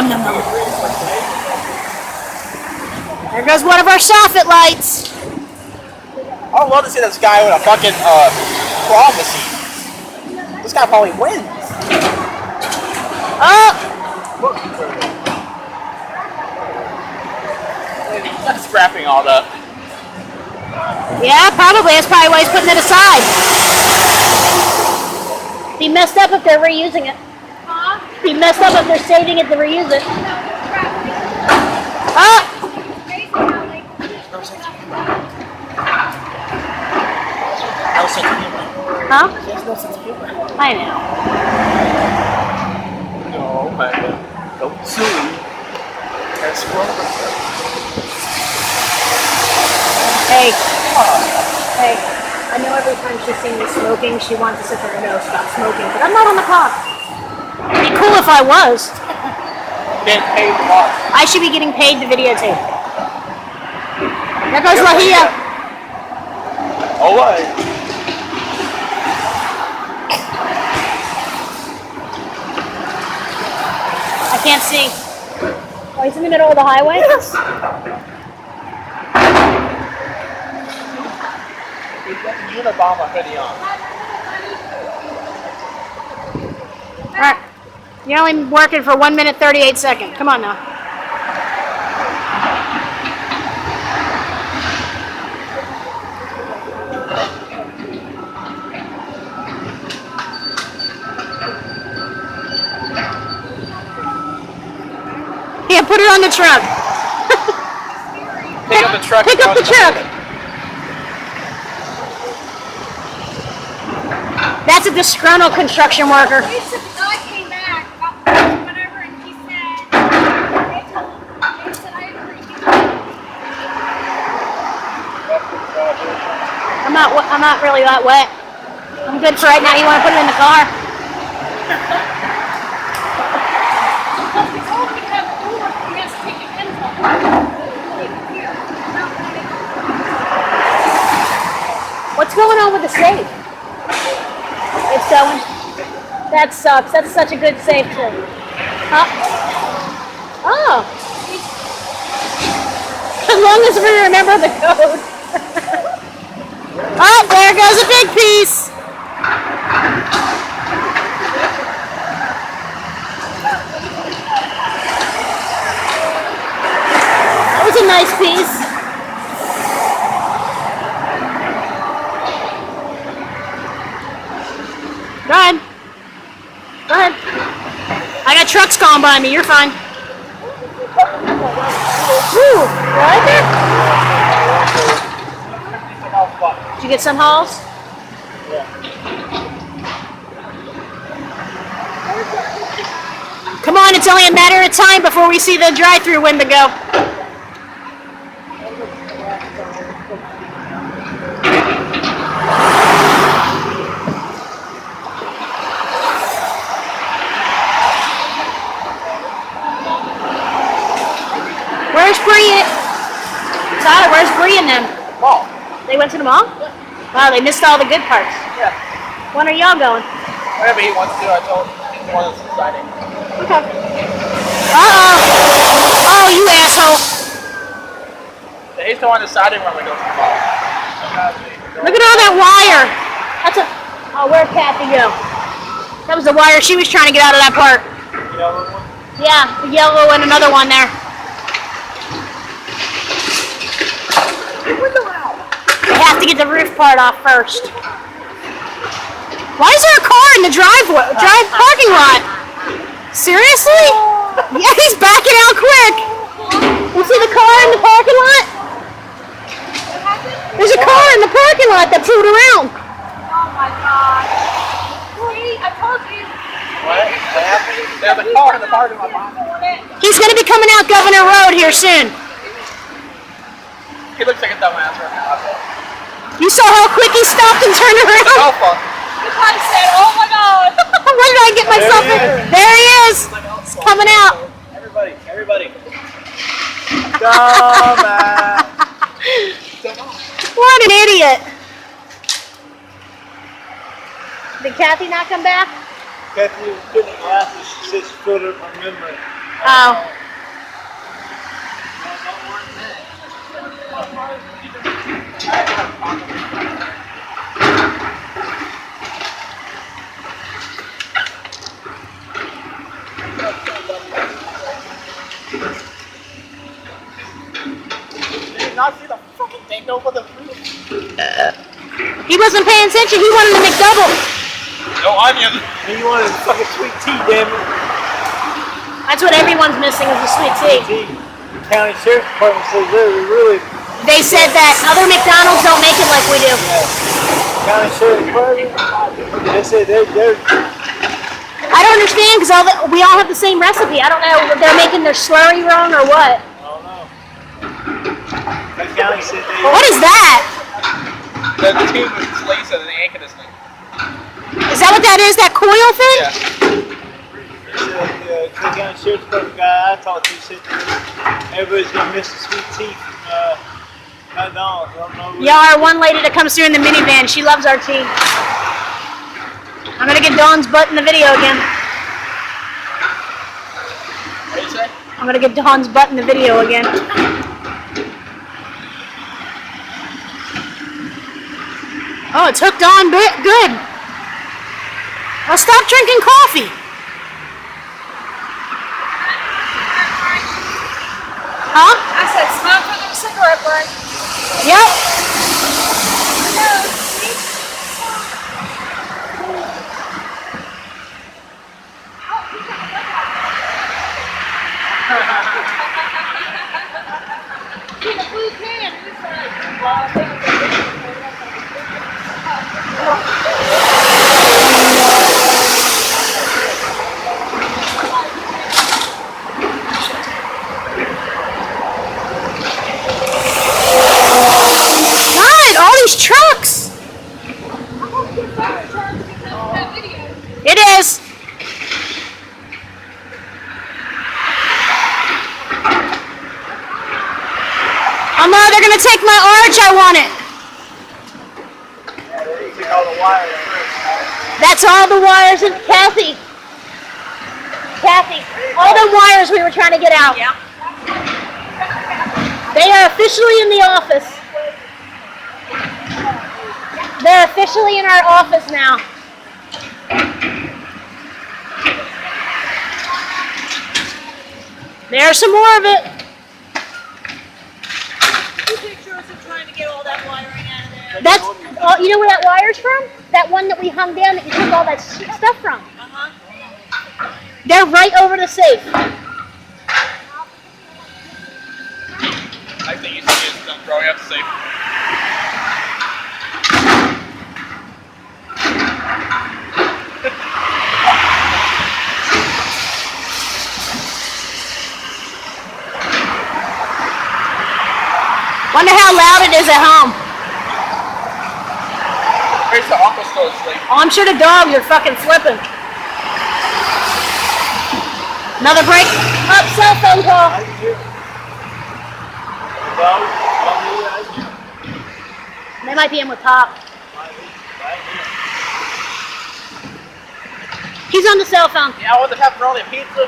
nom, nom, nom. There goes one of our soffit lights. I would love to see this guy with a fucking claw machine. This guy probably wins. Oh! That's scrapping all that. Yeah, probably. That's probably why he's putting it aside. Be messed up if they're reusing it. Be messed up if they're saving it to reuse it. Oh! No sense of humor. Huh? There's no sense of humor. I know. No, man. Don't sue me. That's Hey. Hey. I know every time she's seen me smoking, she wants to sit there and no, stop smoking. But I'm not on the clock. It'd be cool if I was. Get paid what? I should be getting paid to videotape. There goes Lahia. Oh, what? I can't see. Oh, he's in the middle of the highway? Yes. He's got the Unabomber hoodie on. Alright. You're only working for 1 minute 38 seconds. Come on now. Yeah, put it on the truck. Pick up the truck. Pick up the truck. That's a disgruntled construction worker. I came back, whatever, and he said, they said I agree. I'm not really that wet. I'm good for right now. You want to put it in the car? He told me to have the door, he has to take it in. What's going on with the safe? It's going. That sucks. That's such a good safe too. Huh? Oh. As long as we remember the code. Oh, there goes a big piece. That was a nice piece. Go ahead. Go ahead. I got trucks going by me. You're fine. Woo. You like it? Did you get some hauls? Yeah. Come on, it's only a matter of time before we see the drive-through window go. Where's Bree? Tyler, where's Bree and them? Mall. They went to the mall? Wow, they missed all the good parts. Yeah. When are y'all going? Whatever he wants to do, I told him. He's the one that's deciding. Okay. Uh-oh. Oh, you asshole. He's the one deciding when we go to the mall. Look at all that wire. That's a... Oh, where'd Kathy go? That was the wire she was trying to get out of that part. Yellow one? Yeah, the yellow and another one there. They have to get the roof part off first. Why is there a car in the parking lot? Seriously? Yeah, he's backing out quick. You see the car in the parking lot? There's a car in the parking lot that flew around. Oh my God. See, I told you. What? What happened? There's a car in the parking lot. He's going to be coming out Governor Road here soon. He looks like a dumbass right now. You saw how quick he stopped and turned around? Cell phone. You probably said, oh my God. Where did I get myself in? There he is. He's coming out. Everybody. Dumbass. What an idiot. Did Kathy not come back? Kathy was getting glasses. She said she couldn't remember. Oh. Did you not see the fucking thing over the roof? He wasn't paying attention. He wanted to McDouble. No onion. You wanted fucking sweet tea, damn it. That's what everyone's missing is the sweet tea. The county sheriff's department says they're really. They said that other McDonald's don't make it like we do. County sheriff's department. They say they're. I don't understand because we all have the same recipe. I don't know if they're making their slurry wrong or what. I don't know. The county said they. What is that? The tube is laced and the anchor this thing. Is that what that is? That coil thing? Yeah. The county sheriff's department guy I talked to said that everybody's gonna miss the sweet tea from McDonald's. I don't know. Yeah, our one lady that comes through in the minivan, she loves our tea. I'm gonna get Dawn's butt in the video again. What did you say? I'm gonna get Dawn's butt in the video again. Oh, it's hooked on good. Well, stop drinking coffee. Huh? I said, smoke for them cigarette break. Yep. See the blue can. It's like, God, all these trucks. It is. Oh no, they're gonna take my arch. I want it. They took all the wires first. That's all the wires and Kathy, all the wires we were trying to get out. yeah. They are officially in the office. They're officially in our office now. There's some more of it. Pictures of trying to get all that wiring out of there. That's, you know where that wire's from? That one that we hung down that you took all that stuff from. Uh-huh. They're right over the safe. I think you should just throwing out the safe. Wonder how loud it is at home. Where's the uncle still asleep? Oh, I'm sure the dogs are fucking flipping. Another break up cell phone call. They might be in with Pop. He's on the cell phone. Yeah, I want the pepperoni pizza.